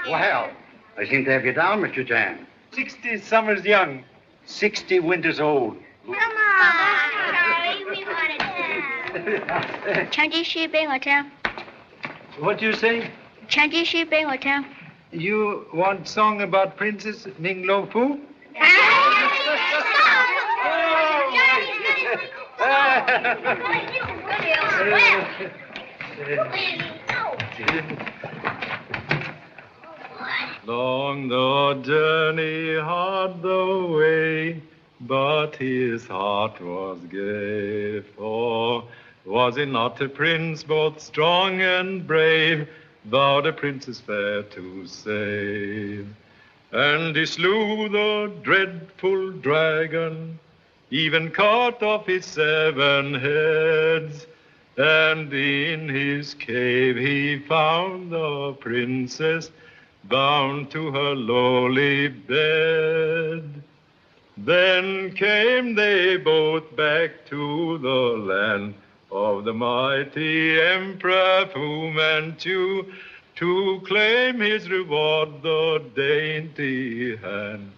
Well, I seem to have you down, Mr. Chan. 60 summers young, 60 winters old. Come on, Charlie, we want to Chinese Shipping Hotel. What do you say? Chinese Shipping Hotel. You want song about Princess Ning Lo Fu? Long the journey, hard the way, but his heart was gay. For was he not a prince, both strong and brave, vowed a princess fair to save? And he slew the dreadful dragon, even cut off his 7 heads. And in his cave he found the princess, bound to her lowly bed. Then came they both back to the land of the mighty Emperor Fu Manchu, to claim his reward, the dainty hand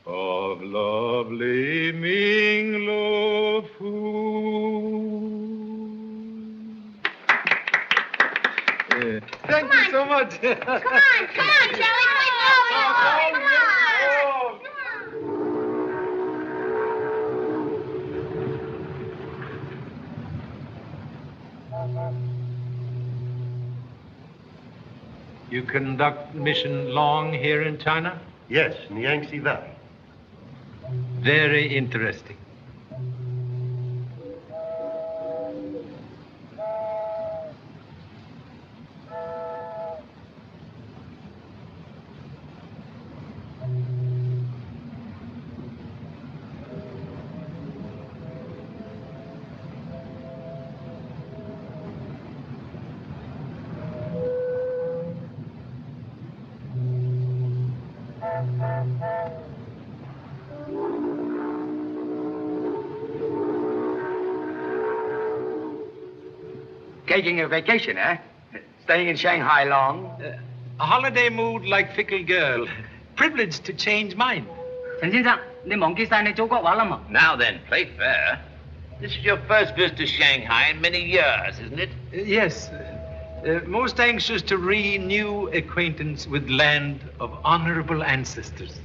of lovely Ming Lo Fu. Thank you so much. Come on, Charlie. Come on. You conduct mission long here in China? Yes, in the Yangtze Valley. Very interesting. Taking a vacation, eh? Staying in Shanghai long? A holiday mood like fickle girl. Privileged to change mind. Now then, play fair. This is your first visit to Shanghai in many years, isn't it? Yes. Most anxious to renew acquaintance with land of honorable ancestors.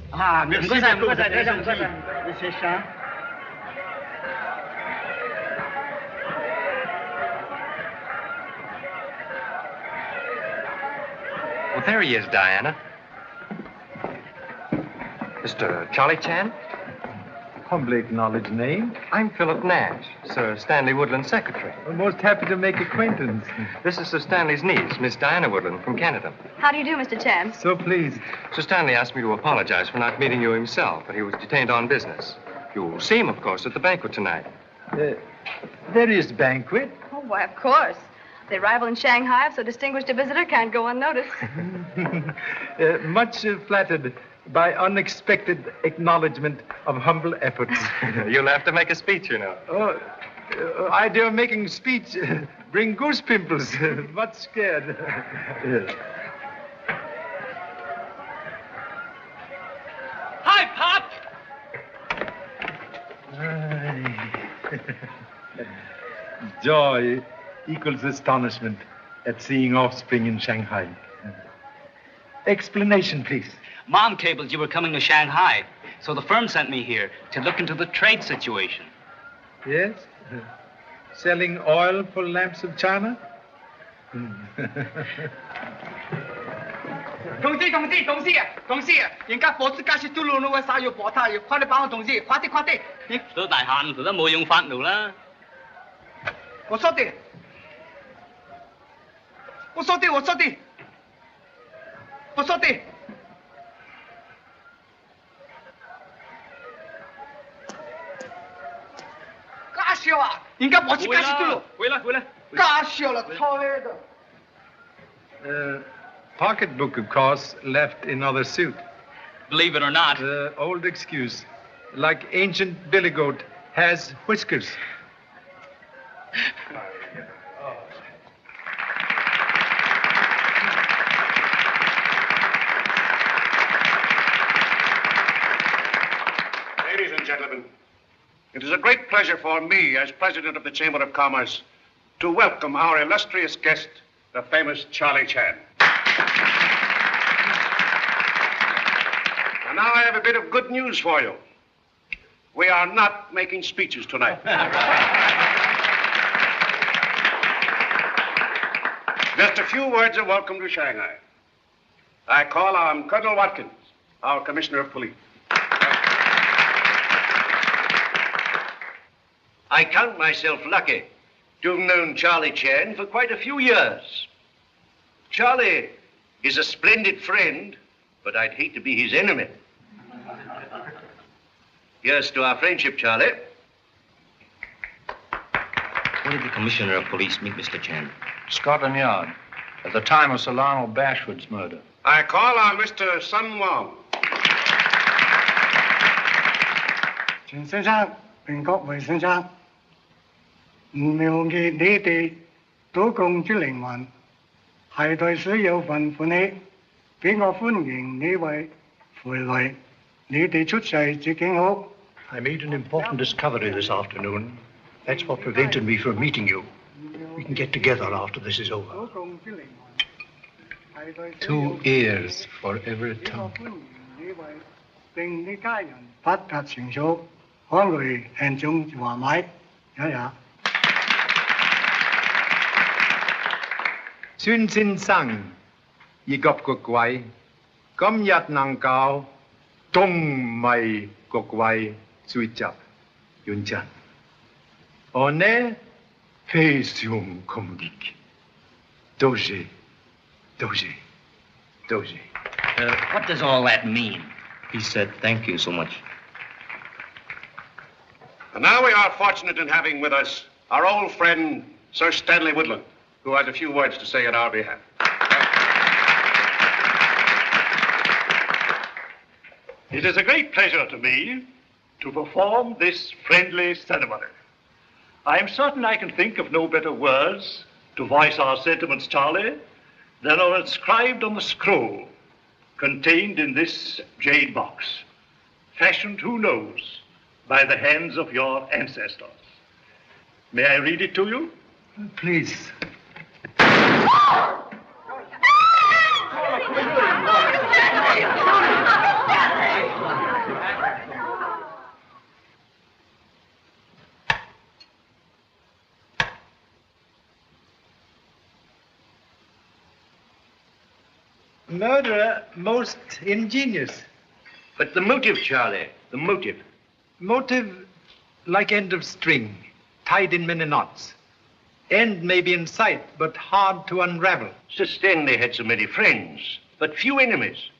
Well, there he is, Diana. Mr. Charlie Chan? Humbly acknowledged name. I'm Philip Nash, Sir Stanley Woodland's secretary. I'm most happy to make acquaintance. This is Sir Stanley's niece, Miss Diana Woodland, from Canada. How do you do, Mr. Chan? So pleased. Sir Stanley asked me to apologize for not meeting you himself, but he was detained on business. You'll see him, of course, at the banquet tonight. There is banquet. Oh, why, of course. The arrival in Shanghai of so distinguished a visitor can't go unnoticed. Much flattered by unexpected acknowledgement of humble efforts. You'll have to make a speech, you know. Idea of making speech bring goose pimples. Much scared. Hi, Pop! Joy equals astonishment at seeing offspring in Shanghai. Explanation, please. Mom cabled you were coming to Shanghai, so the firm sent me here to look into the trade situation. Yes? Selling oil for lamps of China? 同志，人家火子加是都路路嘅晒要搏他，要快啲幫我同志，快啲！都大限都冇用法奴啦。我說的。假笑啊！人家火子加是都路。回來。假笑啦，錯喺度。Pocketbook, of course, left in other suit. Believe it or not. Old excuse. Like ancient billy goat has whiskers. Ladies and gentlemen, it is a great pleasure for me, as President of the Chamber of Commerce, to welcome our illustrious guest, the famous Charlie Chan. And now I have a bit of good news for you. We are not making speeches tonight. Just a few words of welcome to Shanghai. I call on Colonel Watkins, our Commissioner of Police. I count myself lucky to have known Charlie Chan for quite a few years. Charlie is a splendid friend, but I'd hate to be his enemy. Here's to our friendship, Charlie. Where did the Commissioner of Police meet Mr. Chan? Scotland Yard, at the time of Sir Lionel Bashwood's murder. I call on Mr. Sun Wong. 錢先生、袁國維先生，唔妙嘅你哋賭共之靈魂，係對水有份歡喜，俾我歡迎你位回來，你哋出世至景好。I made an important discovery this afternoon. That's what prevented me from meeting you. We can get together after this is over. 2 ears for every tongue. 令你家人發達成熟，可來慶祝話買，孫先生，而及各位，今日能夠東美各位聚集完成，我呢非常感激，多謝。What does all that mean? He said, thank you so much. And now we are fortunate in having with us our old friend, Sir Stanley Woodland, who has a few words to say on our behalf. It is a great pleasure to me to perform this friendly ceremony. I am certain I can think of no better words to voice our sentiments, Charlie, than are inscribed on the scroll contained in this jade box, fashioned, who knows, by the hands of your ancestors. May I read it to you? Please. Murderer most ingenious. But the motive, Charlie, the motive. Motive like end of string, tied in many knots. End may be in sight, but hard to unravel. Sir Stanley had so many friends, but few enemies.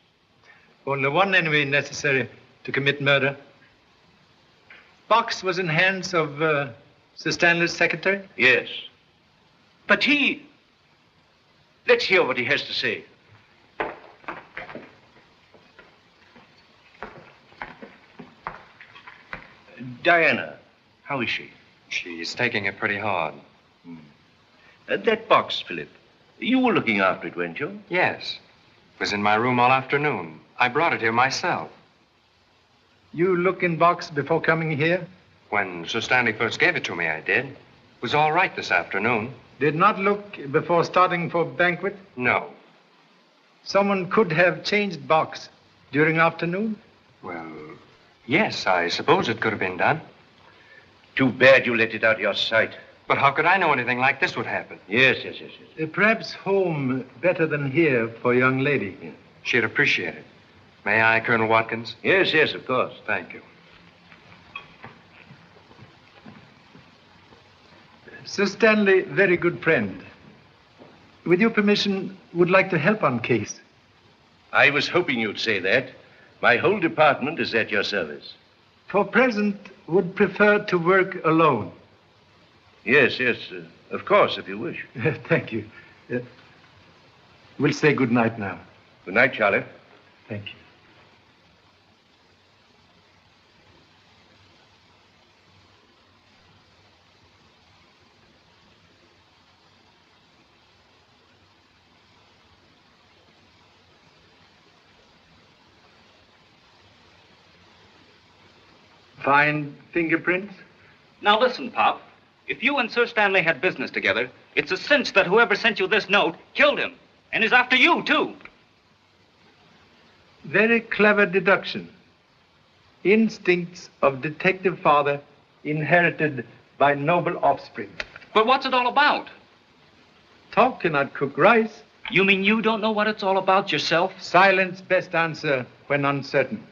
Only one enemy necessary to commit murder. Box was in hands of Sir Stanley's secretary? Yes. But he Let's hear what he has to say. Diana, how is she? She's taking it pretty hard. That box, Philip. You were looking after it, weren't you? Yes. It was in my room all afternoon. I brought it here myself. You look in box before coming here? When Sir Stanley first gave it to me, I did. It was all right this afternoon. Did not look before starting for banquet? No. Someone could have changed box during afternoon? Well, yes, I suppose it could have been done. Too bad you let it out of your sight. But how could I know anything like this would happen? Yes. Perhaps home better than here for a young lady. Yeah. She'd appreciate it. May I, Colonel Watkins? Yes, of course. Thank you. Sir Stanley, very good friend. With your permission, would like to help on case. I was hoping you'd say that. My whole department is at your service. For present, would prefer to work alone. Yes, of course, if you wish. Thank you. We'll say good night now. Good night, Charlie. Thank you. Fine fingerprints? Now listen, Pop. If you and Sir Stanley had business together, it's a cinch that whoever sent you this note killed him. And is after you, too. Very clever deduction. Instincts of detective father inherited by noble offspring. But what's it all about? Talk cannot cook rice. You mean you don't know what it's all about yourself? Silence best answer when uncertain.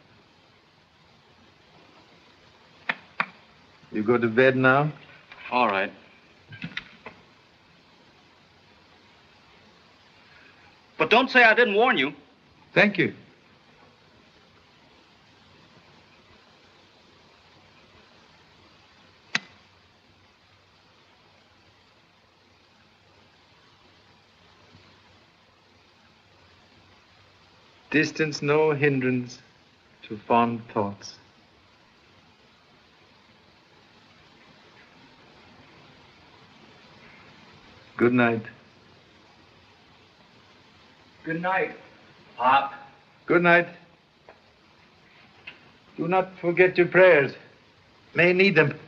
You go to bed now? All right. But don't say I didn't warn you. Thank you. Distance no hindrance to fond thoughts. Good night. Good night, Pop. Good night. Do not forget your prayers. May need them.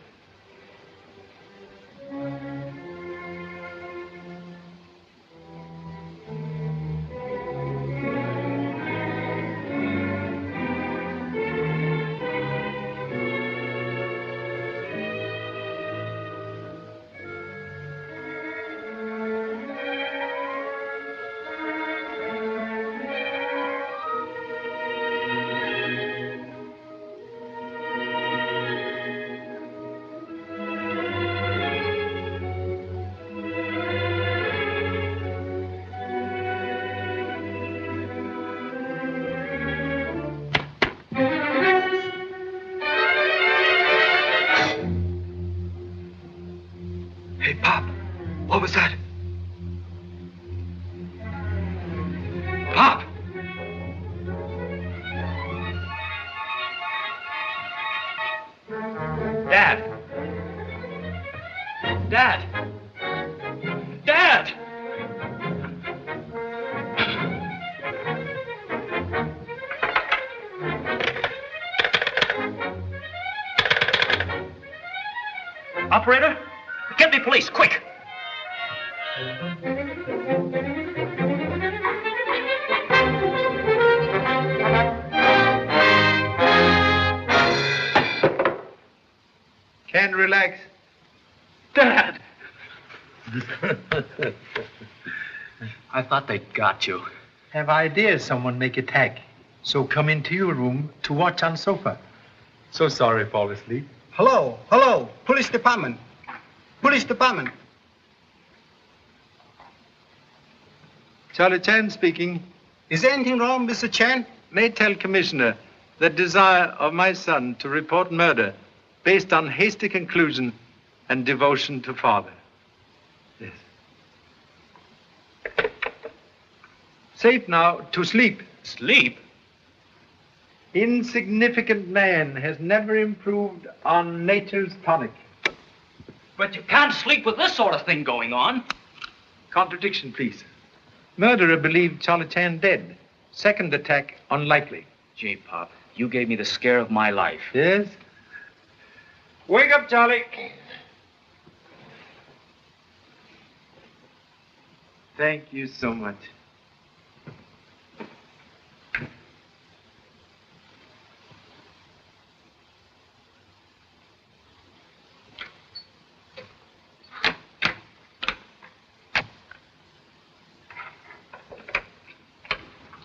What was that? Pop! Dad! Dad! Dad! Operator, get me police, quick! Can't relax. Dad! I thought they'd got you. Have ideas someone make attack. So come into your room to watch on sofa. So sorry, fall asleep. Hello, police department. Police department. Charlie Chan speaking. Is there anything wrong, Mr. Chan? May tell Commissioner the desire of my son to report murder based on hasty conclusion and devotion to father. Yes. Safe now, to sleep. Sleep? Insignificant man has never improved on nature's tonic. But you can't sleep with this sort of thing going on. Contradiction, please. Murderer believed Charlie Chan dead. Second attack, unlikely. Gee, Pop, you gave me the scare of my life. Yes? Wake up, Charlie. Thank you so much.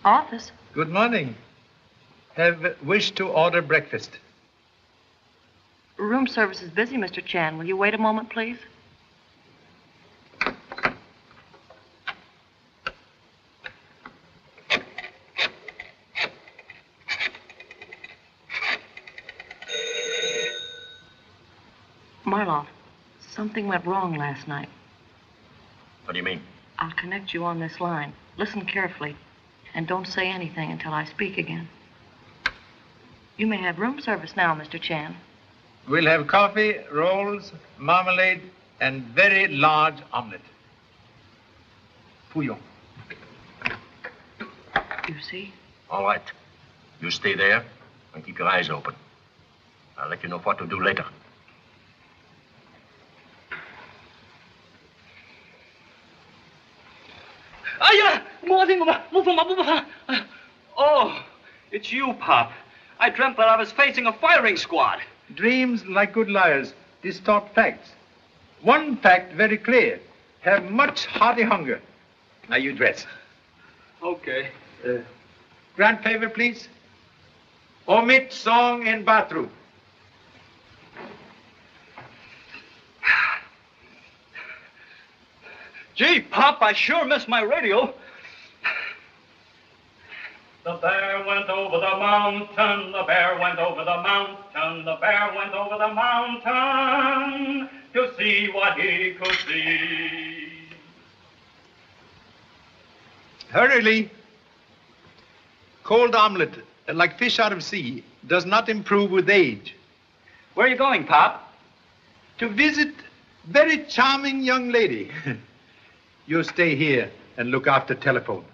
Office? Good morning. Have wished to order breakfast. Room service is busy, Mr. Chan. Will you wait a moment, please? Marloff, something went wrong last night. What do you mean? I'll connect you on this line. Listen carefully, and don't say anything until I speak again. You may have room service now, Mr. Chan. We'll have coffee, rolls, marmalade, and very large omelette. Fouillon. You see? All right. You stay there and keep your eyes open. I'll let you know what to do later. Oh, it's you, Pop. I dreamt that I was facing a firing squad. Dreams, like good liars, distort facts. One fact very clear. Have much hearty hunger. Now you dress. Okay. Grand favor, please. Omit song in bathroom. Gee, Pop, I sure miss my radio. The bear went over the mountain, the bear went over the mountain, the bear went over the mountain to see what he could see. Hurriedly. Cold omelette, like fish out of sea, does not improve with age. Where are you going, Pop? To visit very charming young lady. You stay here and look after telephone.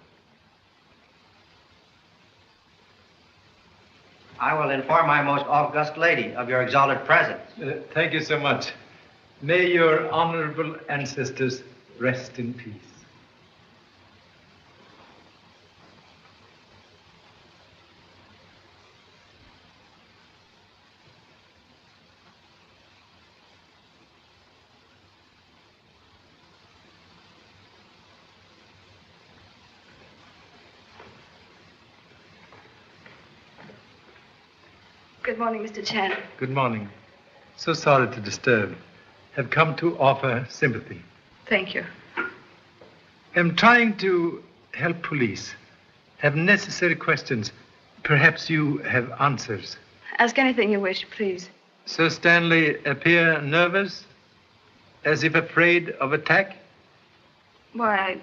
I will inform my most august lady of your exalted presence. Thank you so much. May your honorable ancestors rest in peace. Good morning, Mr. Chan. Good morning. So sorry to disturb. Have come to offer sympathy. Thank you. Am trying to help police. Have necessary questions. Perhaps you have answers. Ask anything you wish, please. Sir Stanley appear nervous, as if afraid of attack? Why,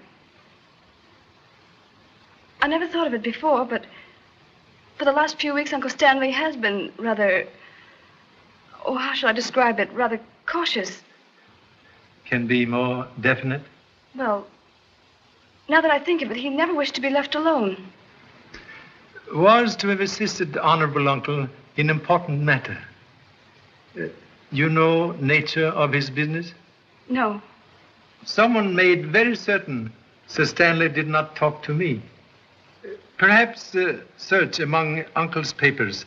I never thought of it before, but for the last few weeks, Uncle Stanley has been rather, oh, how shall I describe it? Rather cautious. Can be more definite? Well, now that I think of it, he never wished to be left alone. Was to have assisted honorable uncle in important matter. You know nature of his business? No. Someone made very certain Sir Stanley did not talk to me. Perhaps search among uncle's papers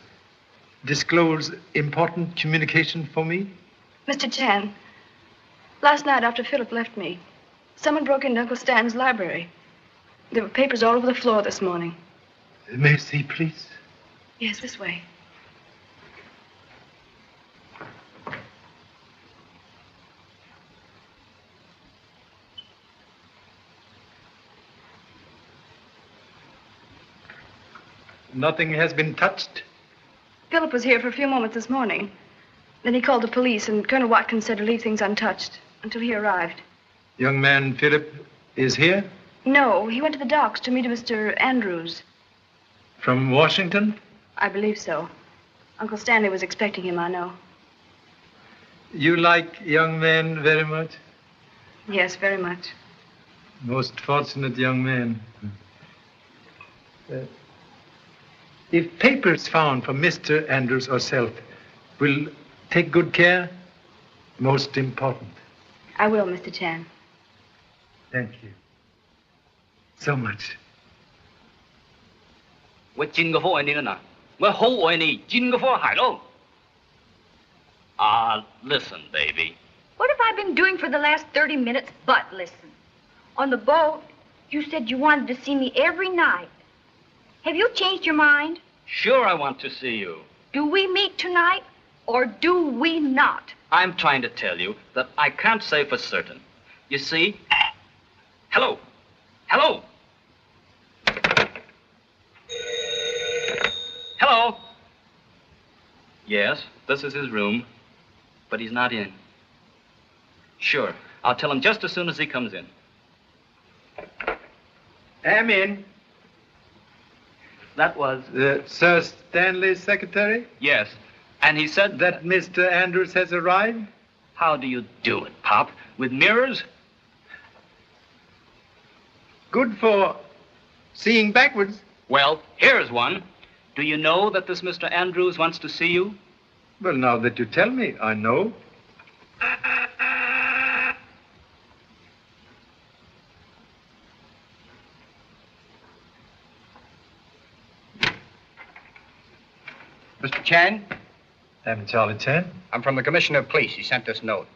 disclose important communication for me? Mr. Chan, last night after Philip left me, someone broke into Uncle Stan's library. There were papers all over the floor this morning. May I see, please? Yes, this way. Nothing has been touched? Philip was here for a few moments this morning. Then he called the police, and Colonel Watkins said to leave things untouched until he arrived. Young man Philip is here? No, he went to the docks to meet Mr. Andrews. From Washington? I believe so. Uncle Stanley was expecting him, I know. You like young men very much? Yes, very much. Most fortunate young man. If papers found from Mr. Andrews or self, will take good care. Most important. I will, Mr. Chan. Thank you. So much. 我真個科愛你啦，我好愛你，真個科係咯。Listen, baby. What have I been doing for the last 30 minutes but listen? On the boat, you said you wanted to see me every night. Have you changed your mind? Sure, I want to see you. Do we meet tonight or do we not? I'm trying to tell you that I can't say for certain. You see? Hello. Hello. Hello. Yes, this is his room, but he's not in. Sure, I'll tell him just as soon as he comes in. Am in. That was... Sir Stanley's secretary? Yes, and he said... That Mr. Andrews has arrived? How do you do it, Pop? With mirrors? Good for seeing backwards. Well, here's one. Do you know that this Mr. Andrews wants to see you? Well, now that you tell me, I know. Mr. Chan? I'm Charlie Chan. I'm from the Commissioner of Police. He sent this note.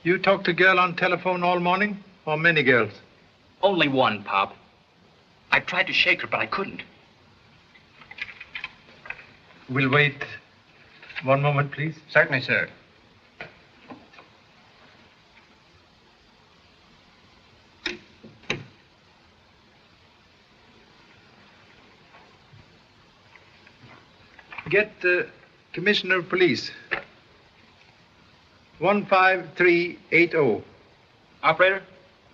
You talked to a girl on telephone all morning? Or many girls? Only one, Pop. I tried to shake her, but I couldn't. We'll wait one moment, please. Certainly, sir. Get the Commissioner of Police. 15380. Operator,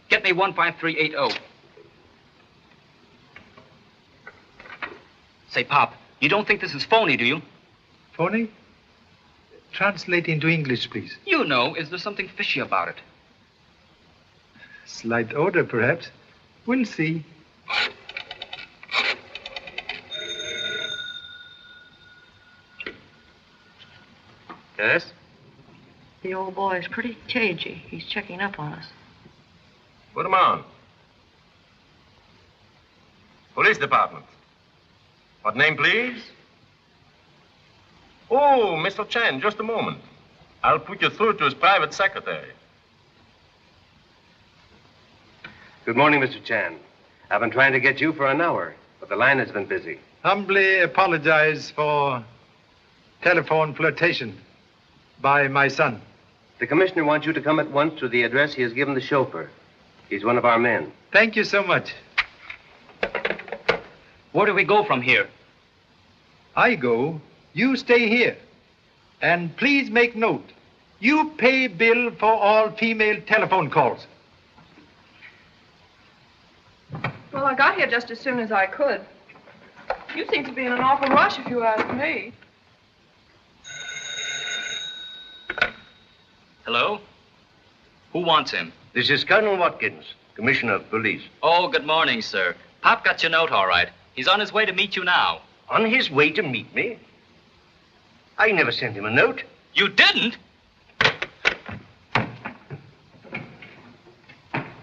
get me 15380. Say, Pop, you don't think this is phony, do you? Phony? Translate into English, please. You know, is there something fishy about it? Slight odor, perhaps. We'll see. Yes? The old boy is pretty cagey. He's checking up on us. Put him on. Police Department. What name, please? Oh, Mr. Chan, just a moment. I'll put you through to his private secretary. Good morning, Mr. Chan. I've been trying to get you for an hour, but the line has been busy. Humbly apologize for telephone flirtation by my son. The commissioner wants you to come at once to the address he has given the chauffeur. He's one of our men. Thank you so much. Where do we go from here? I go. You stay here. And please make note. You pay bill for all female telephone calls. Well, I got here just as soon as I could. You seem to be in an awful rush, if you ask me. Hello? Who wants him? This is Colonel Watkins, Commissioner of Police. Oh, good morning, sir. Pop got your note all right. He's on his way to meet you now. On his way to meet me? I never sent him a note. You didn't?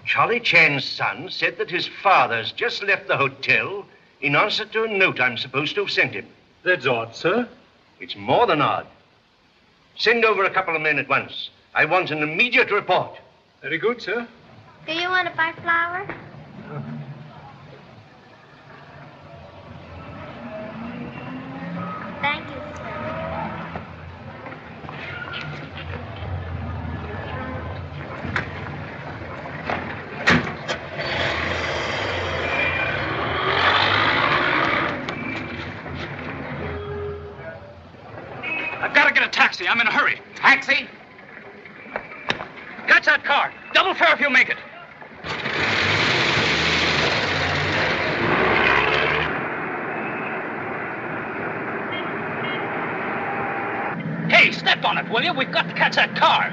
Charlie Chan's son said that his father's just left the hotel in answer to a note I'm supposed to have sent him. That's odd, sir. It's more than odd. Send over a couple of men at once. I want an immediate report. Very good, sir. Do you want to buy flour? Thank you, sir. Charlie. I'm in a hurry. Taxi? Catch that car. Double fare if you make it. Hey, step on it, will you? We've got to catch that car.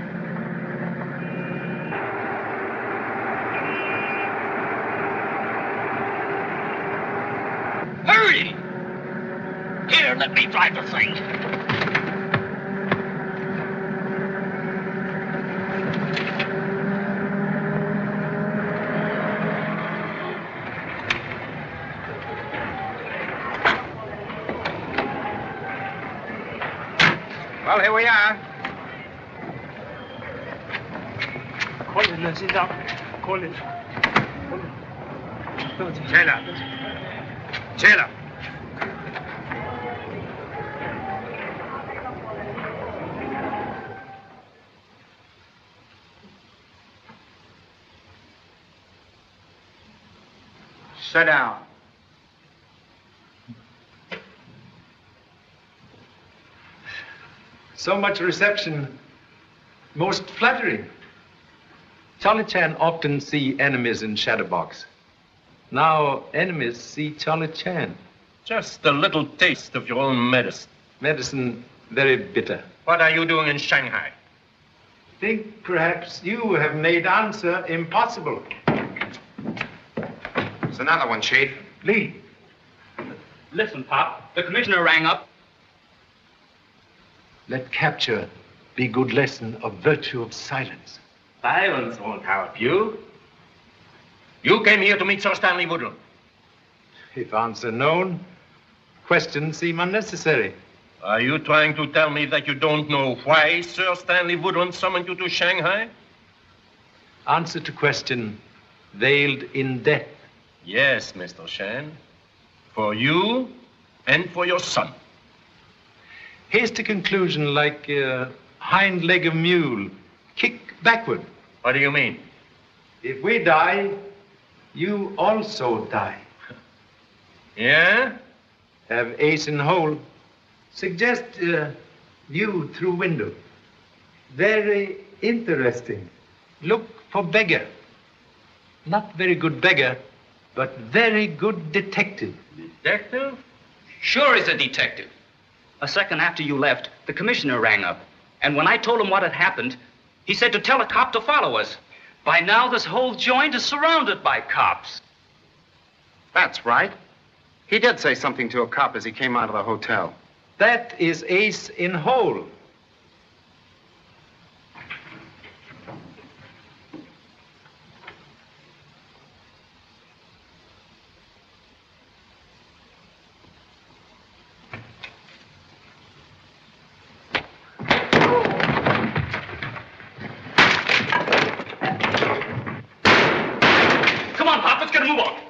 Hurry! Here, let me drive the thing. Well, here we are. 可怜了，先生，可憐。切了，切了。 Sit down. So much reception. Most flattering. Charlie Chan often see enemies in Shadowbox. Now enemies see Charlie Chan. Just a little taste of your own medicine. Medicine very bitter. What are you doing in Shanghai? Think perhaps you have made answer impossible. There's another one, Chief. Lee. Listen, Pop. The commissioner rang up. Let capture be good lesson of virtue of silence. Silence won't help you. You came here to meet Sir Stanley Woodland. If answer known, questions seem unnecessary. Are you trying to tell me that you don't know why Sir Stanley Woodland summoned you to Shanghai? Answer to question veiled in death. Yes, Mr. Shan. For you and for your son. Hasty conclusion like hind leg of mule, kick backward. What do you mean? If we die, you also die. Yeah? Have ace in hole. Suggest view through window. Very interesting. Look for beggar. Not very good beggar, but very good detective. Detective? Sure he's a detective. A second after you left, the commissioner rang up. And when I told him what had happened, he said to tell a cop to follow us. By now, this whole joint is surrounded by cops. That's right. He did say something to a cop as he came out of the hotel. That is ace in hole. Come on, Pop, let's get a move on.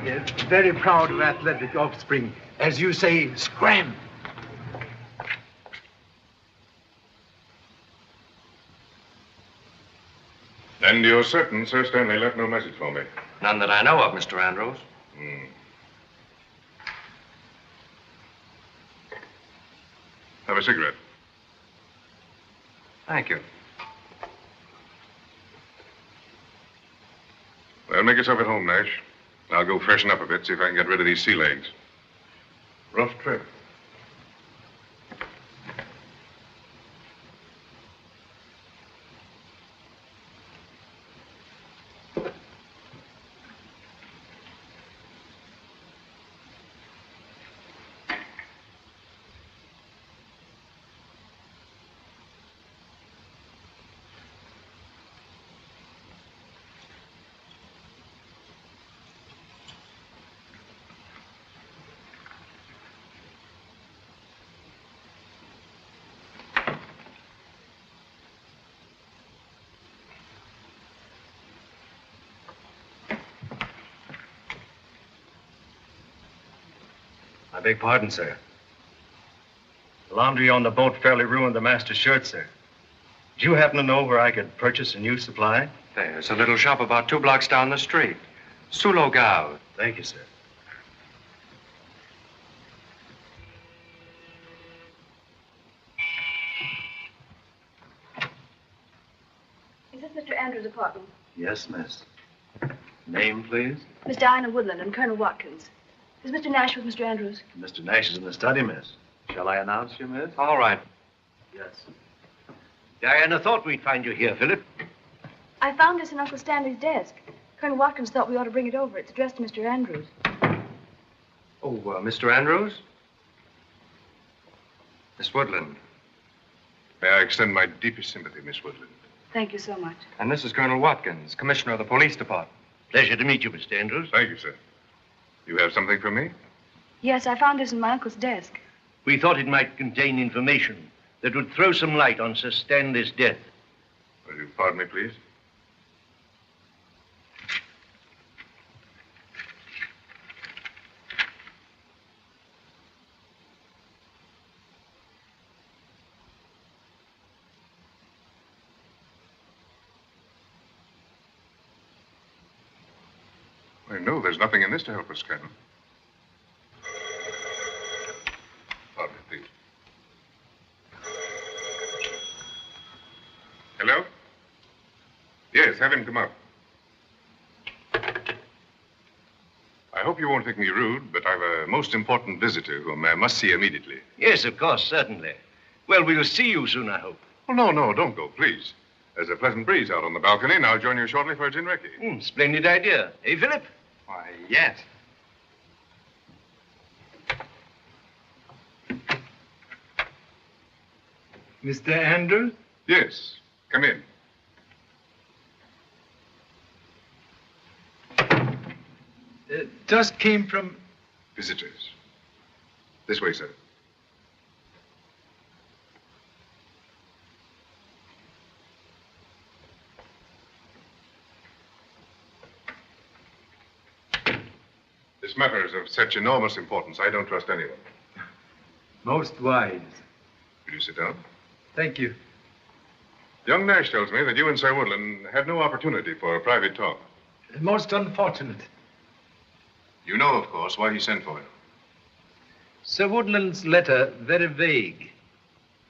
Yes, very proud of athletic offspring. As you say, scram. And you're certain Sir Stanley left no message for me? None that I know of, Mr. Andrews. Have a cigarette. Thank you. Well, make yourself at home, Nash. I'll go freshen up a bit, see if I can get rid of these sea legs. Rough trip. I beg pardon, sir. The laundry on the boat fairly ruined the master's shirt, sir. Do you happen to know where I could purchase a new supply? There's a little shop about 2 blocks down the street. Sulogao. Thank you, sir. Is this Mr. Andrews' apartment? Yes, miss. Name, please? Miss Diana Woodland and Colonel Watkins. Is Mr. Nash with Mr. Andrews? Mr. Nash is in the study, miss. Shall I announce you, miss? All right. Yes. Diana thought we'd find you here, Philip. I found this in Uncle Stanley's desk. Colonel Watkins thought we ought to bring it over. It's addressed to Mr. Andrews. Oh, Mr. Andrews? Miss Woodland. May I extend my deepest sympathy, Miss Woodland. Thank you so much. And this is Colonel Watkins, Commissioner of the Police Department. Pleasure to meet you, Mr. Andrews. Thank you, sir. You have something for me? Yes, I found this in my uncle's desk. We thought it might contain information that would throw some light on Sir Stanley's death. Will you pardon me, please? No, there's nothing in this to help us, Colonel. Pardon me, please. Hello? Yes, have him come up. I hope you won't think me rude, but I've a most important visitor whom I must see immediately. Yes, of course, certainly. Well, we'll see you soon, I hope. Oh, no, don't go, please. There's a pleasant breeze out on the balcony, and I'll join you shortly for a gin recce. Splendid idea. Eh, Philip? Why, yes. Mr. Andrews? Yes, come in. Just came from... Visitors. This way, sir. This matter is of such enormous importance, I don't trust anyone. Most wise. Will you sit down? Thank you. Young Nash tells me that you and Sir Woodland had no opportunity for a private talk. Most unfortunate. You know, of course, why he sent for you. Sir Woodland's letter, very vague.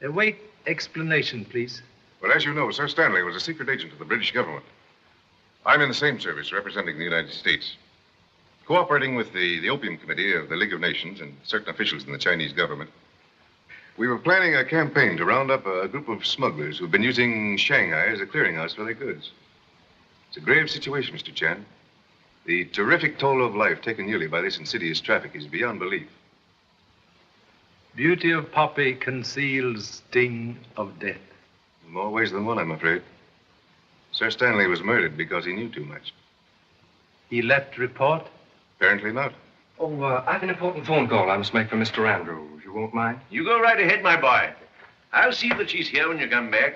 Await explanation, please. Well, as you know, Sir Stanley was a secret agent of the British government. I'm in the same service, representing the United States. Cooperating with the Opium Committee of the League of Nations and certain officials in the Chinese government, we were planning a campaign to round up a group of smugglers who've been using Shanghai as a clearinghouse for their goods. It's a grave situation, Mr. Chan. The terrific toll of life taken yearly by this insidious traffic is beyond belief. Beauty of poppy conceals sting of death. In more ways than one, I'm afraid. Sir Stanley was murdered because he knew too much. He left report? Apparently not. Oh, I have an important phone call I must make for Mr. Andrews. You won't mind? You go right ahead, my boy. I'll see that she's here when you come back.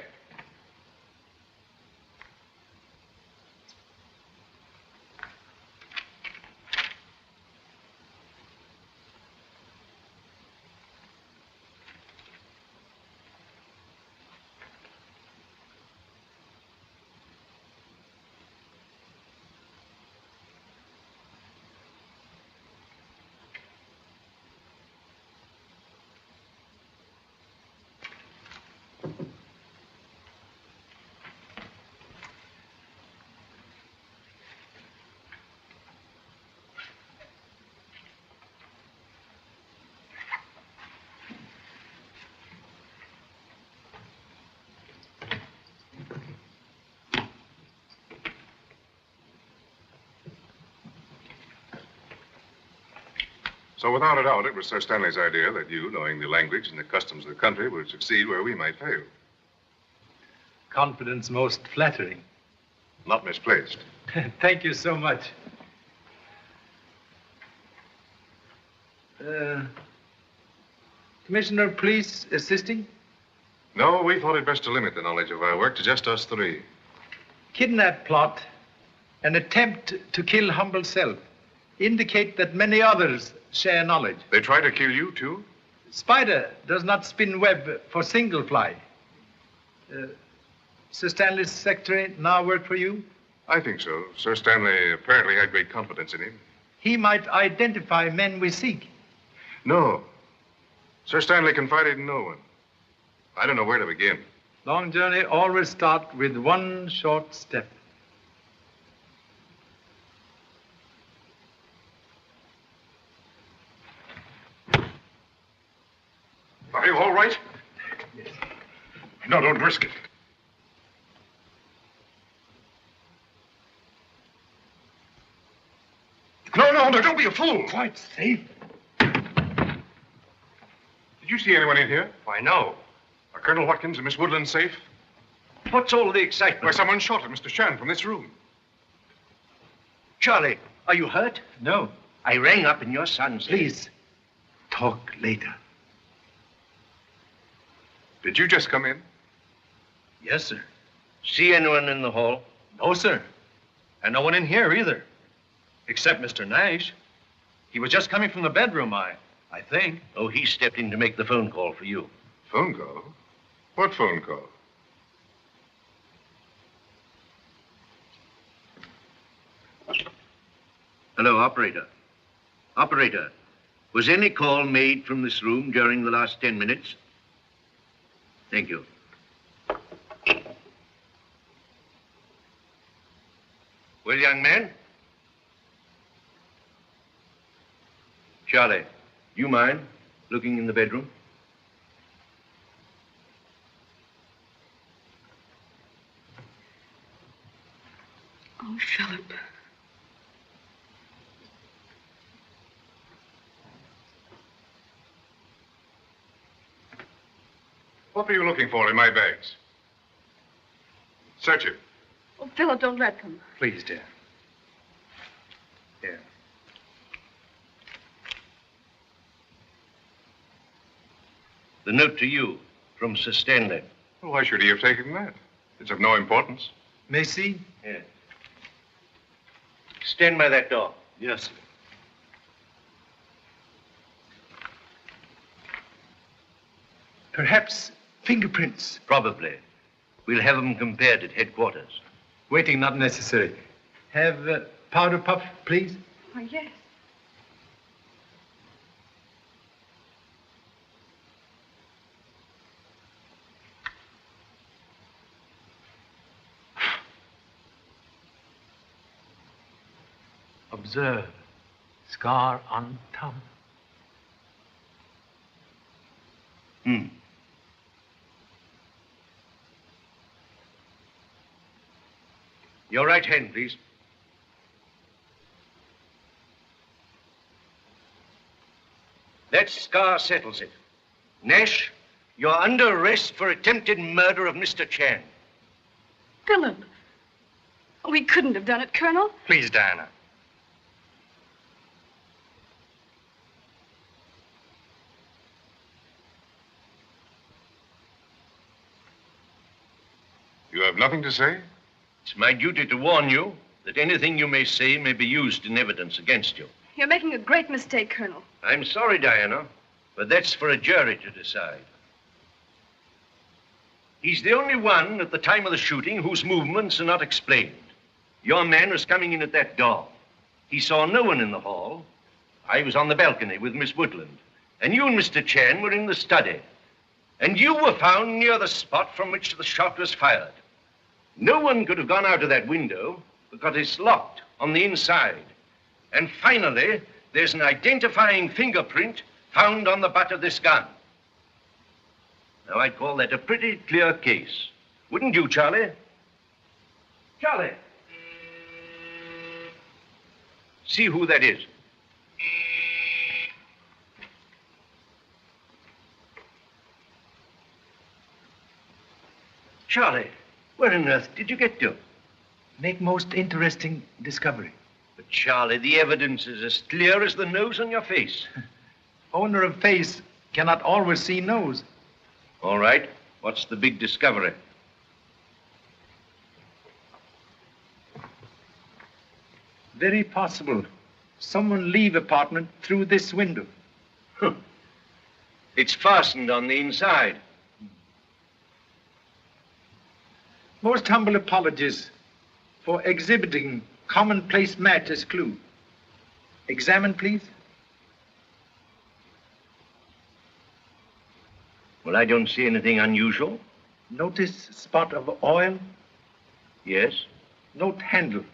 So without a doubt, it was Sir Stanley's idea that you, knowing the language and the customs of the country, would succeed where we might fail. Confidence most flattering. Not misplaced. Thank you so much. Commissioner of Police assisting? No, we thought it best to limit the knowledge of our work to just us three. Kidnap plot, an attempt to kill humble self, indicate that many others share knowledge. They try to kill you, too? Spider does not spin web for single fly. Sir Stanley's secretary now work for you? I think so. Sir Stanley apparently had great confidence in him. He might identify men we seek. No. Sir Stanley confided in no one. I don't know where to begin. Long journey always start with one short step. Are you all right? Yes. No, don't risk it. No, don't be a fool. Quite safe. Did you see anyone in here? Why, no. Are Colonel Watkins and Miss Woodland safe? What's all the excitement? Why, someone shot at Mr. Shan from this room. Charlie, are you hurt? No. I rang up and your son said... Please, talk later. Did you just come in? Yes, sir. See anyone in the hall? No, sir. And no one in here either. Except Mr. Nash. He was just coming from the bedroom, I think. Oh, he stepped in to make the phone call for you. Phone call? What phone call? Hello, operator. Operator, was any call made from this room during the last 10 minutes? Thank you. Well, young man? Charlie, you mind looking in the bedroom? Oh, Philip. What were you looking for in my bags? Search it. Oh, Philip, don't let them. Please, dear. Here. The note to you from Sir Stanley. Well, why should he have taken that? It's of no importance. Macy? Yes. Stand by that door. Yes, sir. Perhaps fingerprints. Probably. We'll have them compared at headquarters. Waiting not necessary. Have powder puff, please. Oh, yes. Observe. Scar on thumb. Your right hand, please. That scar settles it. Nash, you're under arrest for attempted murder of Mr. Chan. Philip. We couldn't have done it, Colonel. Please, Diana. You have nothing to say? It's my duty to warn you that anything you may say may be used in evidence against you. You're making a great mistake, Colonel. I'm sorry, Diana, but that's for a jury to decide. He's the only one at the time of the shooting whose movements are not explained. Your man was coming in at that door. He saw no one in the hall. I was on the balcony with Miss Woodland. And you and Mr. Chan were in the study. And you were found near the spot from which the shot was fired. No one could have gone out of that window because it's locked on the inside. And finally, there's an identifying fingerprint found on the butt of this gun. Now, I'd call that a pretty clear case. Wouldn't you, Charlie? Charlie. See who that is. Charlie, where on earth did you get to? Make most interesting discovery. But, Charlie, the evidence is as clear as the nose on your face. Owner of face cannot always see nose. All right. What's the big discovery? Very possible. Someone leave apartment through this window. It's fastened on the inside. Most humble apologies for exhibiting commonplace match as clue. Examine, please. Well, I don't see anything unusual. Notice spot of oil. Yes. Note handle.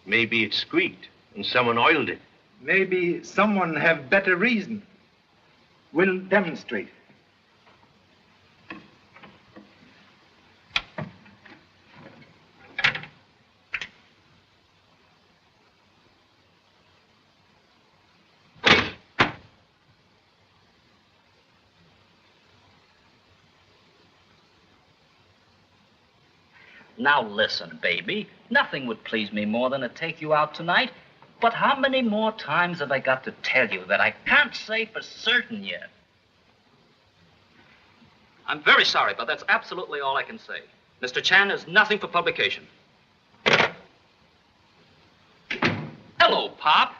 Maybe it squeaked and someone oiled it. Maybe someone have better reason. Will demonstrate. Now listen, baby. Nothing would please me more than to take you out tonight. But how many more times have I got to tell you that I can't say for certain yet? I'm very sorry, but that's absolutely all I can say. Mr. Chan is nothing for publication. Hello, Pop.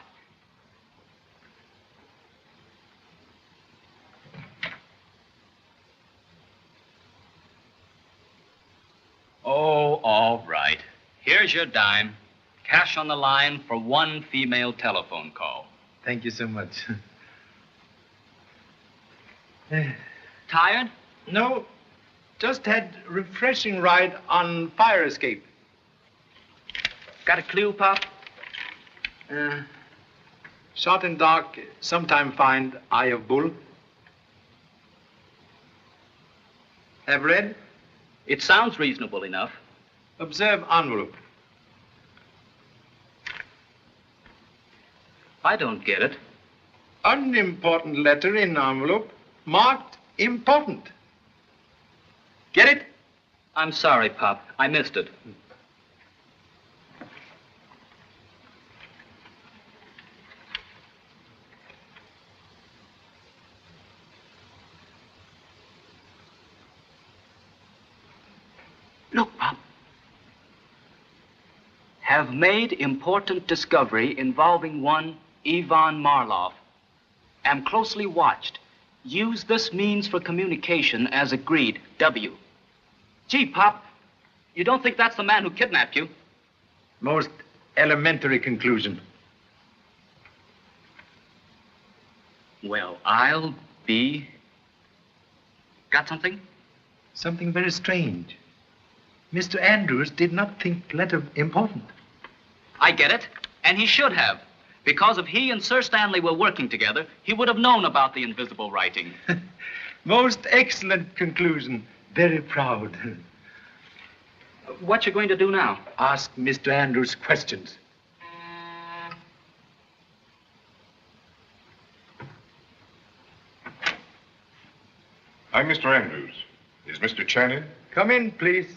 Oh, all right. Here's your dime. Cash on the line for one female telephone call. Thank you so much. Tired? No, just had refreshing ride on fire escape. Got a clue, Pop? Shot in dark, sometime find eye of bull. Have read? It sounds reasonable enough. Observe envelope. I don't get it. Unimportant letter in envelope, marked important. Get it? I'm sorry, Pop. I missed it. Look, Pop. Have made important discovery involving one Ivan Marlov. Am closely watched. Use this means for communication as agreed. W. Gee, Pop, you don't think that's the man who kidnapped you? Most elementary conclusion. Well, I'll be... Got something? Something very strange. Mr. Andrews did not think letter important. I get it, and he should have. Because if he and Sir Stanley were working together, he would have known about the invisible writing. Most excellent conclusion. Very proud. What you going to do now? Ask Mr. Andrews questions. I'm Mr. Andrews. Is Mr. Chan in? Come in, please.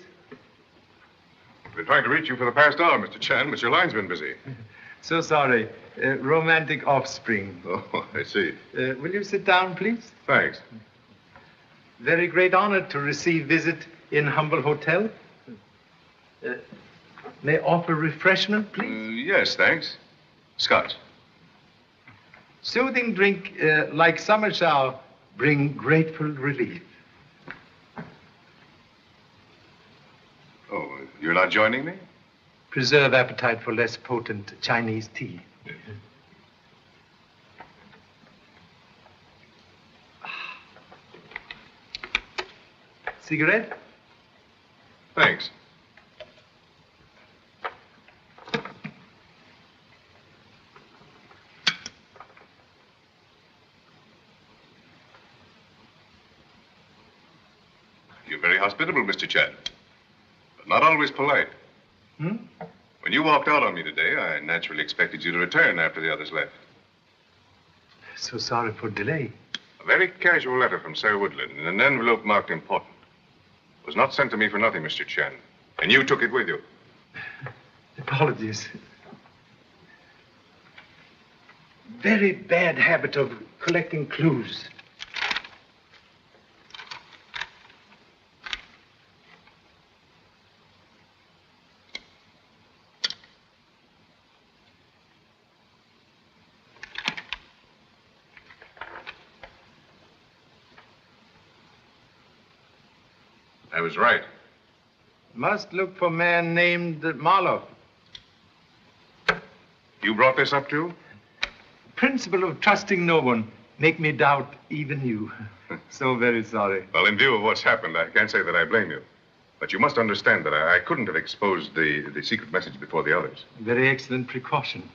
Been trying to reach you for the past hour, Mr. Chan, but your line's been busy. So sorry. Romantic offspring. Oh, I see. Will you sit down, please? Thanks. Very great honor to receive visit in humble hotel. May I offer refreshment, please? Yes, thanks. Scotch. Soothing drink like summer shower bring grateful relief. Oh, you're not joining me? Preserve appetite for less potent Chinese tea. Cigarette? Thanks. You're very hospitable, Mr. Chan, but not always polite. Hmm? When you walked out on me today, I naturally expected you to return after the others left. So sorry for delay. A very casual letter from Sir Woodland in an envelope marked important. It was not sent to me for nothing, Mr. Chan. And you took it with you. Apologies. Very bad habit of collecting clues. I was right. Must look for man named Marlowe. You brought this up too? Principle of trusting no one. Make me doubt even you. So very sorry. Well, in view of what's happened, I can't say that I blame you. But you must understand that I couldn't have exposed the secret message before the others. Very excellent precaution.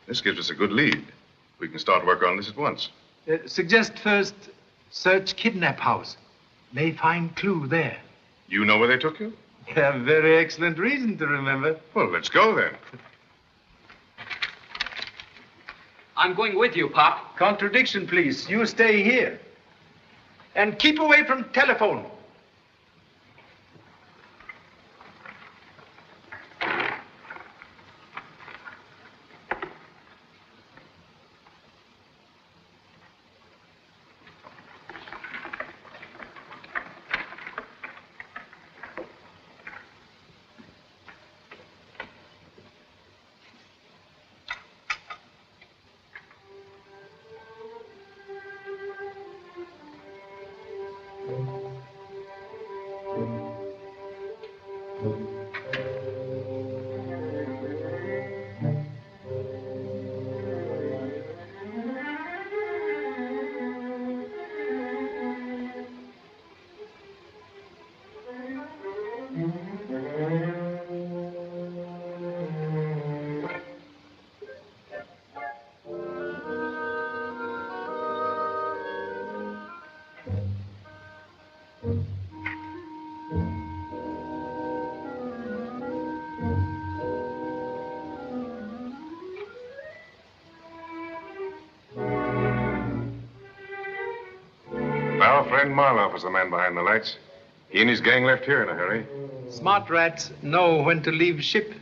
This gives us a good lead. We can start work on this at once. Suggest first search kidnap house. May find clue there. You know where they took you? Yeah, very excellent reason to remember. Well, let's go then. I'm going with you, Pop. Contradiction, please. You stay here. And keep away from telephone. Our friend Marlowe was the man behind the lights. He and his gang left here in a hurry. Smart rats know when to leave ship.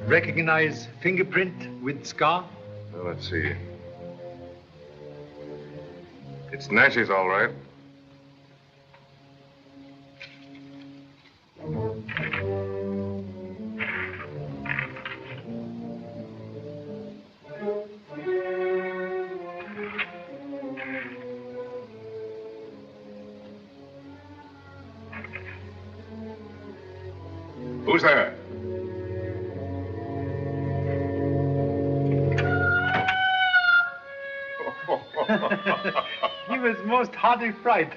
Recognize fingerprint with scar? Well, let's see. It's Nash's, all right. Who's there? He was most hearty fright.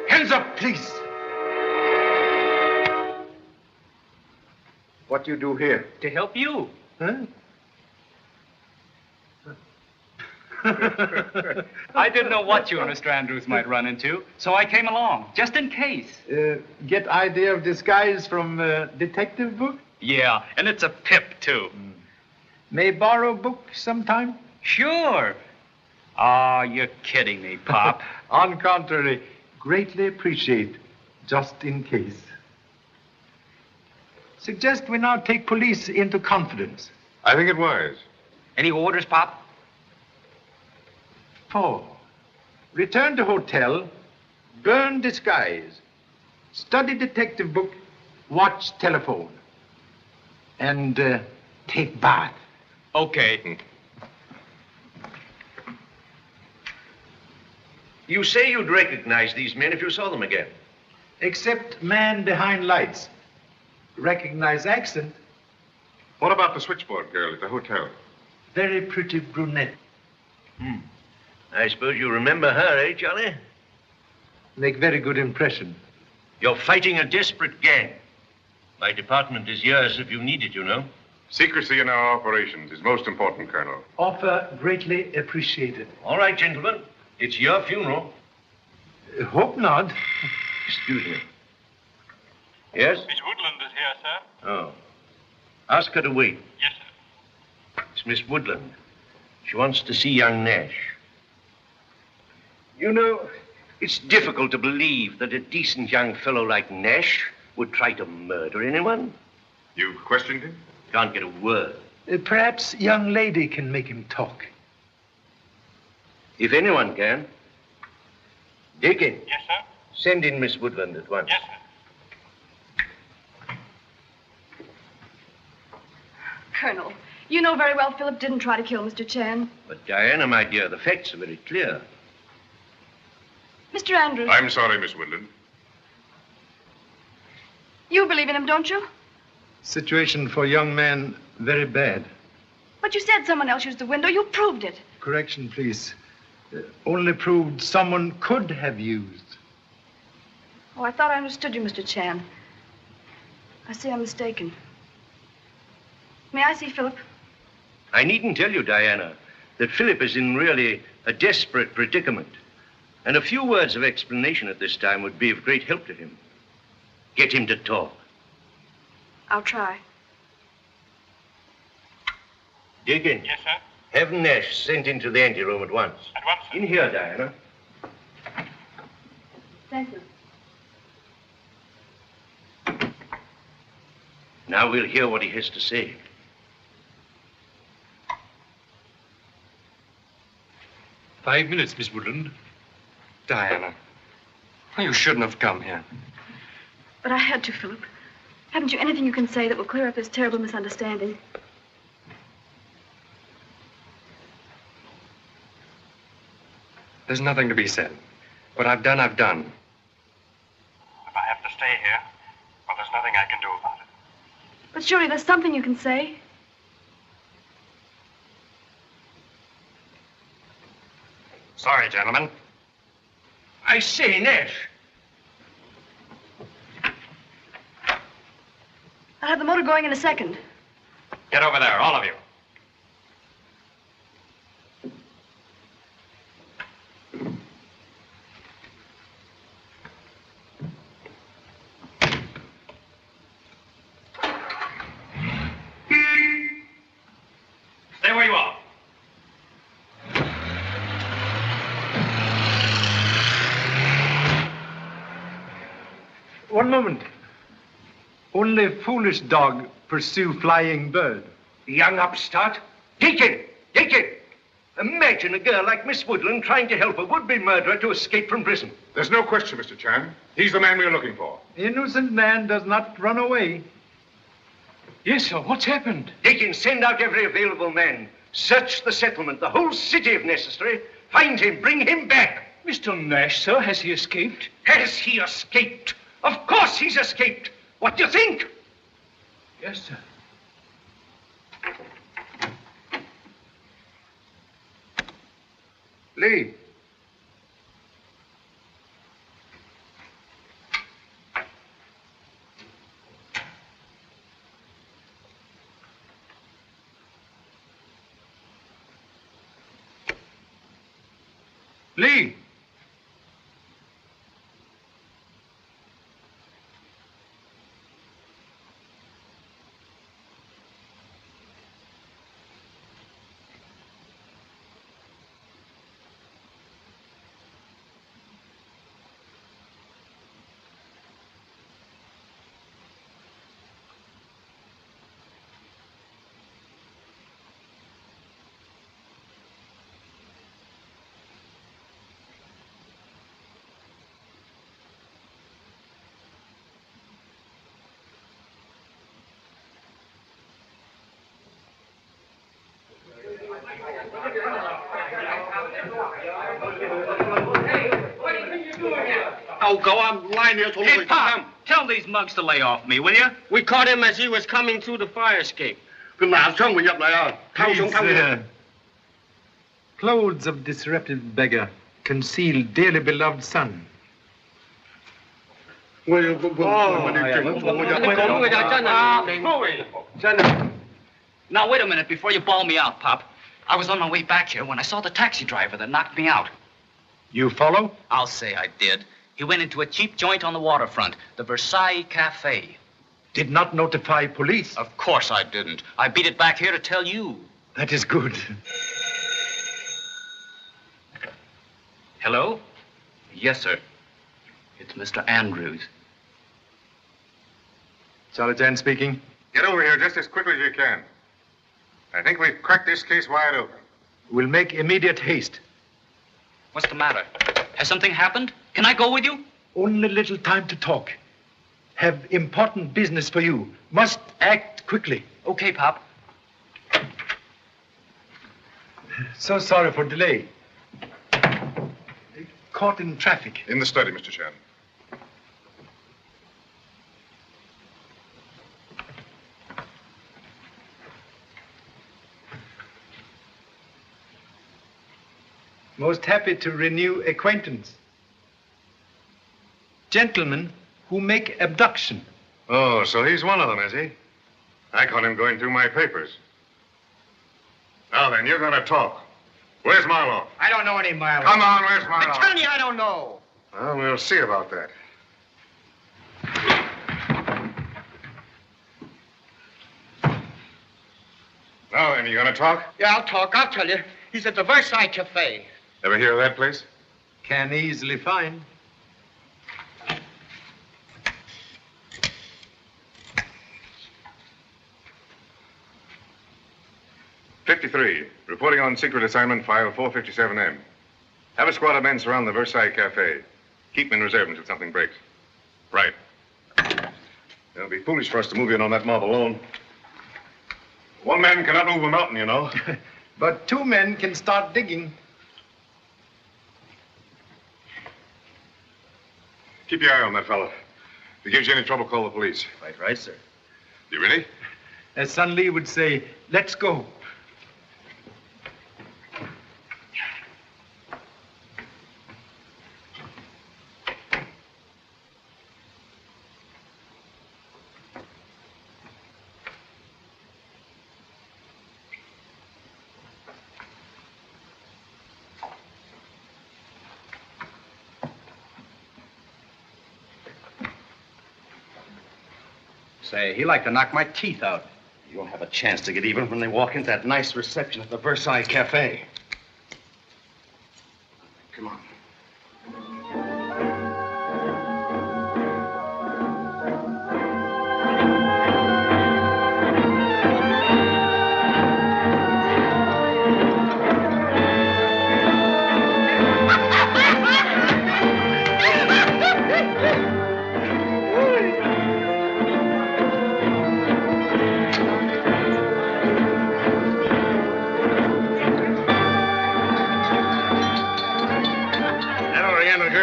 Hands up, please. What do you do here? To help you. Huh? I didn't know what you and Mr. Andrews might run into, so I came along, just in case. Get idea of disguise from detective book? Yeah, and it's a pip, too. May borrow book sometime? Sure. Ah, you're kidding me, Pop. On contrary, greatly appreciate, just in case. Suggest we now take police into confidence. I think it wise. Any orders, Pop? 4. Return to hotel, burn disguise, study detective book, watch telephone, and take bath. Okay. You say you'd recognize these men if you saw them again. Except man behind lights. Recognize accent. What about the switchboard girl at the hotel? Very pretty brunette. I suppose you remember her, eh, Charlie? Make very good impression. You're fighting a desperate gang. My department is yours if you need it, you know. Secrecy in our operations is most important, Colonel. Offer greatly appreciated. All right, gentlemen. It's your funeral. Hope not. Excuse me. Yes? Miss Woodland is here, sir. Oh. Ask her to wait. Yes, sir. It's Miss Woodland. She wants to see young Nash. You know, it's difficult to believe that a decent young fellow like Nash would try to murder anyone. You've questioned him? Can't get a word. Perhaps young lady can make him talk. If anyone can. Deacon. Yes, sir. Send in Miss Woodland at once. Yes, sir. Colonel, you know very well Philip didn't try to kill Mr. Chan. But Diana, my dear, the facts are very clear. Mr. Andrews. I'm sorry, Miss Woodland. You believe in him, don't you? Situation for young man very bad. But you said someone else used the window. You proved it. Correction, please. Only proved someone could have used. Oh, I thought I understood you, Mr. Chan. I see I'm mistaken. May I see Philip? I needn't tell you, Diana, that Philip is in really a desperate predicament. And a few words of explanation at this time would be of great help to him. Get him to talk. I'll try. Deacon. Yes, sir. Have Nash sent into the anteroom at once. At once, sir. In here, Diana. Thank you. Now we'll hear what he has to say. "5 minutes, Miss Woodland." Diana, you shouldn't have come here. But I had to, Philip. Haven't you anything you can say that will clear up this terrible misunderstanding? There's nothing to be said. What I've done, I've done. If I have to stay here, well, there's nothing I can do about it. But surely there's something you can say. Sorry, gentlemen. I say, Nash. I'll have the motor going in a second. Get over there, all of you. Stay where you are. One moment. Only foolish dog pursue flying bird. Young upstart. Deacon! Deacon! Imagine a girl like Miss Woodland trying to help a would-be murderer to escape from prison. There's no question, Mr. Chan. He's the man we're looking for. Innocent man does not run away. Yes, sir. What's happened? Deacon, send out every available man. Search the settlement, the whole city if necessary. Find him, bring him back. Mr. Nash, sir, has he escaped? Has he escaped? Of course he's escaped. What do you think? Yes, sir. Lee. Lee. Oh, go on, lying here. Hey, Pop, tell these mugs to lay off me, will you? We caught him as he was coming through the fire escape. These, clothes of disrepute beggar conceal dearly beloved son. Now, wait a minute before you bawl me out, Pop. I was on my way back here when I saw the taxi driver that knocked me out. You follow? I'll say I did. He went into a cheap joint on the waterfront, the Versailles Cafe. Did not notify police? Of course I didn't. I beat it back here to tell you. That is good. Hello? Yes, sir. It's Mr. Andrews. Charlie Chan speaking. Get over here just as quickly as you can. I think we've cracked this case wide open. We'll make immediate haste. What's the matter? Has something happened? Can I go with you? Only little time to talk. Have important business for you. Must act quickly. Okay, Pop. So sorry for delay. Caught in traffic. In the study, Mr. Chan. Most happy to renew acquaintance. Gentlemen who make abduction. Oh, so he's one of them, is he? I caught him going through my papers. Now then, you're going to talk. Where's Marlowe? I don't know any Marlowe. Come on, where's Marlowe? I'm telling you, I don't know. Well, we'll see about that. Now then, you going to talk? Yeah, I'll talk. I'll tell you. He's at the Versailles Cafe. Ever hear of that place? Can easily find. '53, reporting on secret assignment, file 457M. Have a squad of men surround the Versailles Cafe. Keep them in reserve until something breaks. Right. It'll be foolish for us to move in on that mob alone. One man cannot move a mountain, you know. But two men can start digging. Keep your eye on that fellow. If he gives you any trouble, call the police. Right, sir. You ready? As Sun Lee would say, let's go. Say, he like to knock my teeth out. You won't have a chance to get even when they walk into that nice reception at the Versailles Cafe. Come on.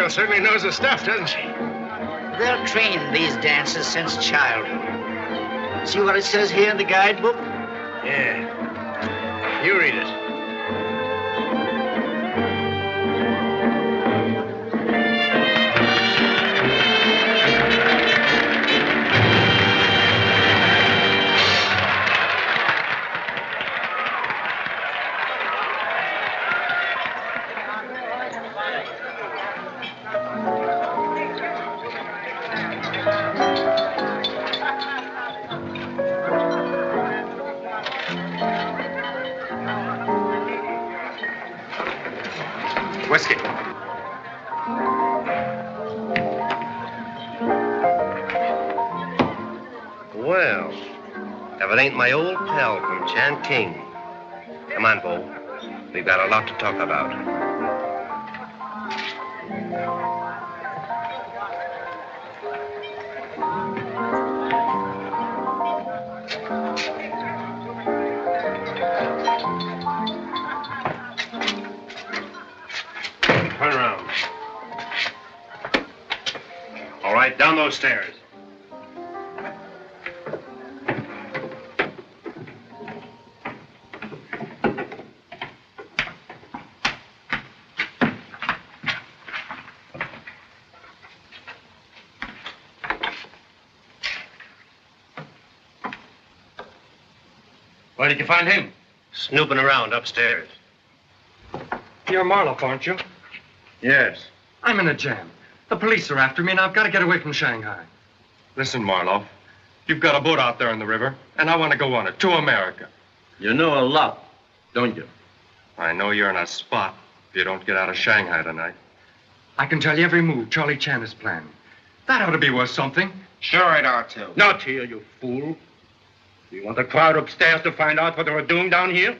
Certainly knows her stuff, doesn't she? They're trained these dancers since childhood. See what it says here in the guidebook? Yeah. You read it. Whiskey. Well, if it ain't my old pal from Changking. Come on, Bo. We've got a lot to talk about. Turn around. right, down those stairs. Where did you find him? Snooping around upstairs. You're Marloff, aren't you? Yes. I'm in a jam. The police are after me, and I've got to get away from Shanghai. Listen, Marloff, you've got a boat out there in the river, and I want to go on it to America. You know a lot, don't you? I know you're in a spot if you don't get out of Shanghai tonight. I can tell you every move Charlie Chan has planned. That ought to be worth something. Sure it ought to. Not here, you fool. You want the crowd upstairs to find out what we're doing down here?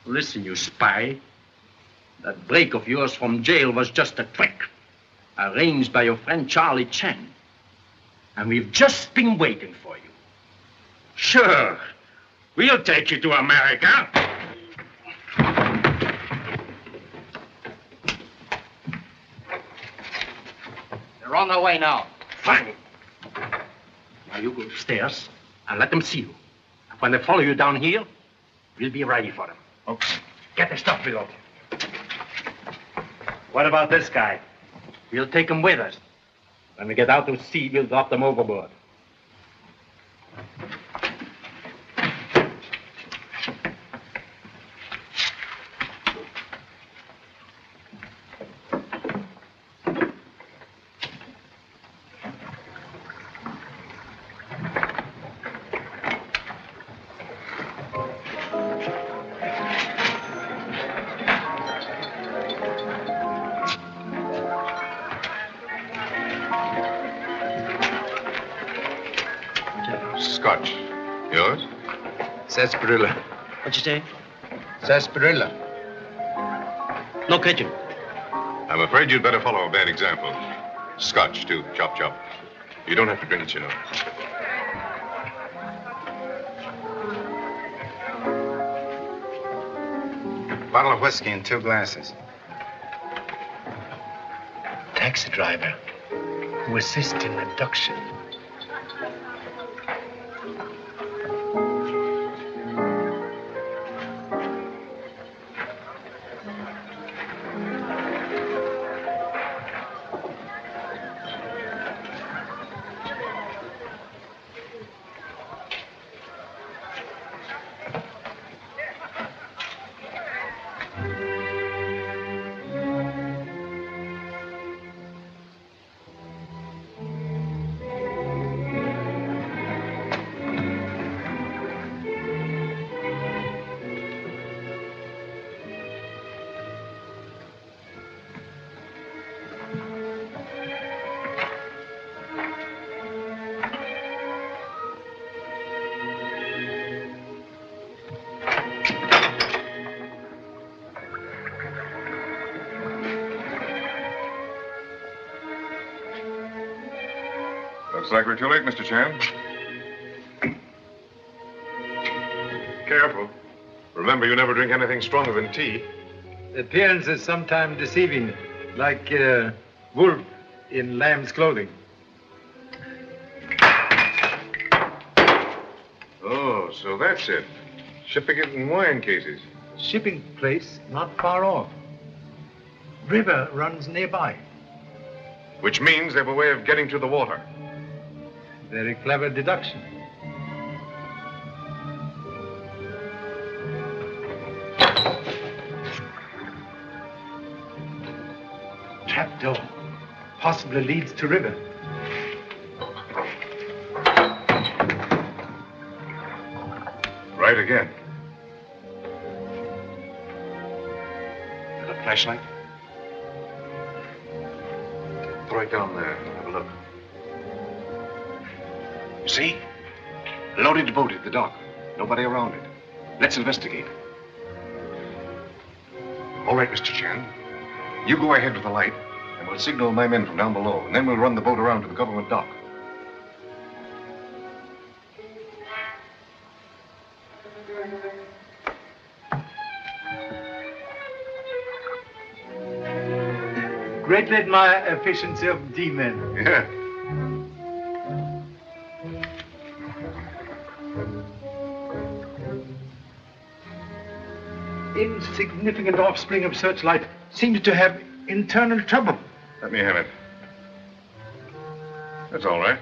Listen, you spy. That break of yours from jail was just a trick, arranged by your friend Charlie Chan. And we've just been waiting for you. Sure, we'll take you to America. They're on their way now. Fine. Now you go upstairs and let them see you. And when they follow you down here, we'll be ready for them. Okay. Get the stuff below. What about this guy? We'll take him with us. When we get out to sea, we'll drop them overboard. Scotch. Yours? Sarsaparilla. What'd you say? Sarsaparilla. No kitchen. I'm afraid you'd better follow a bad example. Scotch, too. Chop, chop. You don't have to drink it, you know. Bottle of whiskey and 2 glasses. Taxi driver who assists in abduction. Looks like we're too late, Mr. Chan. Careful. Remember, you never drink anything stronger than tea. Appearance is sometimes deceiving, like wolf in lamb's clothing. Oh, so that's it. Shipping it in wine cases. Shipping place not far off. River runs nearby. Which means they have a way of getting to the water. Very clever deduction. Trapdoor. Possibly leads to river. Right again. Got a flashlight? Throw it down there. Have a look. You see? Loaded boat at the dock. Nobody around it. Let's investigate. All right, Mr. Chan. You go ahead with the light, and we'll signal my men from down below, and then we'll run the boat around to the government dock. Greatly admire efficiency of D-men. Yeah. Insignificant offspring of Searchlight seems to have internal trouble. Let me have it. That's all right.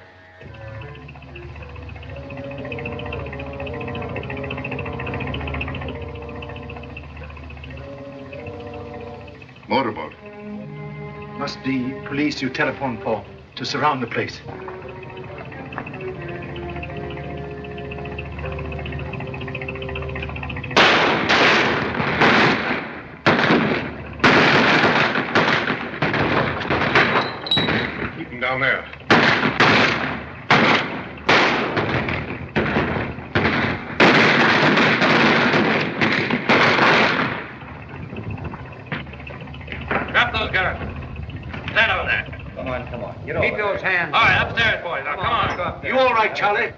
Motorboat. Must be police you telephoned for to surround the place. Keep him down there. Drop those guns. Stand over there. Come on, come on. Get Keep those hands. All right, upstairs, boys. Now, come on. You all right, Charlie?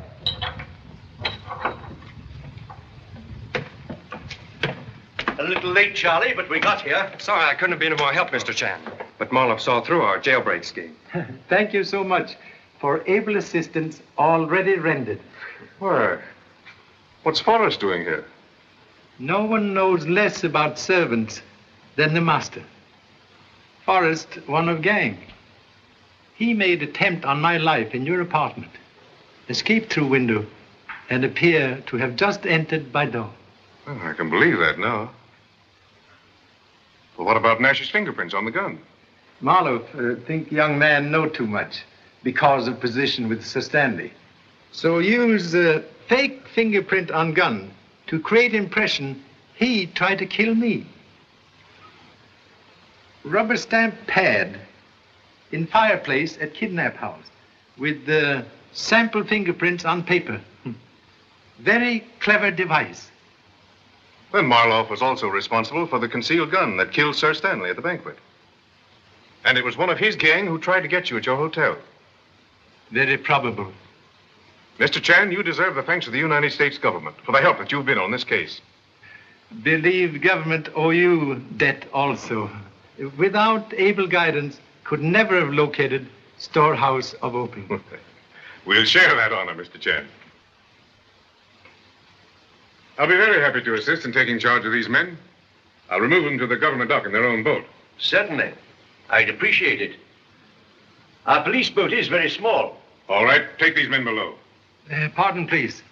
A little late, Charlie, but we got here. Sorry I couldn't have been of more help, Mr. Chan. But Marloff saw through our jailbreak scheme. Thank you so much for able assistance already rendered. Why? What's Forrest doing here? No one knows less about servants than the master. Forrest, one of gang. He made attempt on my life in your apartment, escaped through window, and appear to have just entered by door. Oh, I can believe that now. Well, what about Nash's fingerprints on the gun? Marloff, think young man know too much because of position with Sir Stanley. So use fake fingerprint on gun to create impression he tried to kill me. Rubber stamp pad in fireplace at kidnap house with the sample fingerprints on paper. Very clever device. Then Marloff was also responsible for the concealed gun that killed Sir Stanley at the banquet. And it was one of his gang who tried to get you at your hotel. Very probable. Mr. Chan, you deserve the thanks of the United States government for the help that you've been on this case. Believe government owe you debt also. Without able guidance, could never have located storehouse of opium. We'll share that honor, Mr. Chan. I'll be very happy to assist in taking charge of these men. I'll remove them to the government dock in their own boat. Certainly. I'd appreciate it. Our police boat is very small. All right, take these men below. Pardon, please.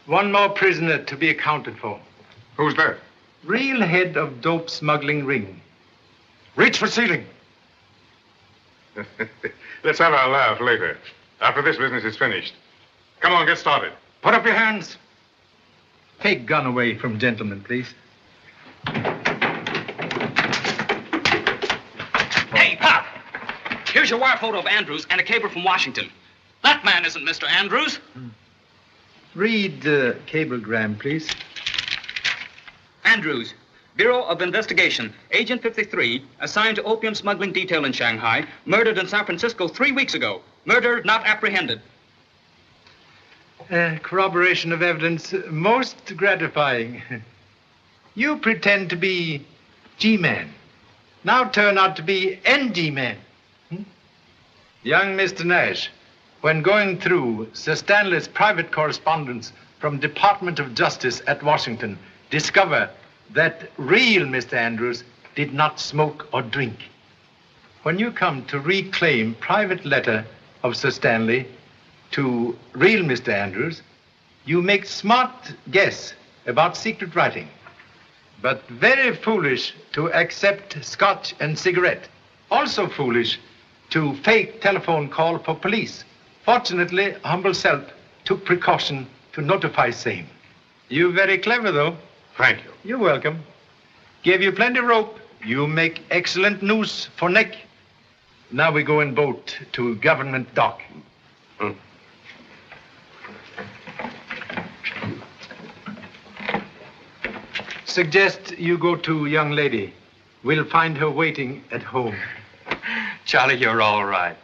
One more prisoner to be accounted for. Who's that? Real head of dope smuggling ring. Reach for ceiling. Let's have our laugh later, after this business is finished. Come on, get started. Put up your hands. Take gun away from gentlemen, please. Hey, Pop! Here's your wire photo of Andrews and a cable from Washington. That man isn't Mr. Andrews. Read the cablegram, please. Andrews, Bureau of Investigation, Agent 53, assigned to opium smuggling detail in Shanghai, murdered in San Francisco 3 weeks ago. Murder not apprehended. Corroboration of evidence most gratifying. You pretend to be G-man. Now turn out to be NG-man. Young Mr. Nash, when going through Sir Stanley's private correspondence from Department of Justice at Washington, discover that real Mr. Andrews did not smoke or drink. When you come to reclaim private letter of Sir Stanley to real Mr. Andrews, you make smart guess about secret writing, but very foolish to accept scotch and cigarette. Also foolish to fake telephone call for police. Fortunately, humble self took precaution to notify same. You very clever, though. Thank you. You're welcome. Gave you plenty rope. You make excellent noose for neck. Now we go in boat to government dock. Suggest you go to young lady. We'll find her waiting at home. Charlie, you're all right.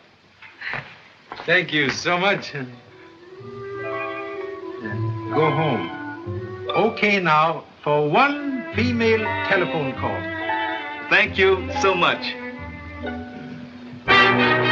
Thank you so much. Go home. Okay now for one female telephone call. Thank you so much. Thank you.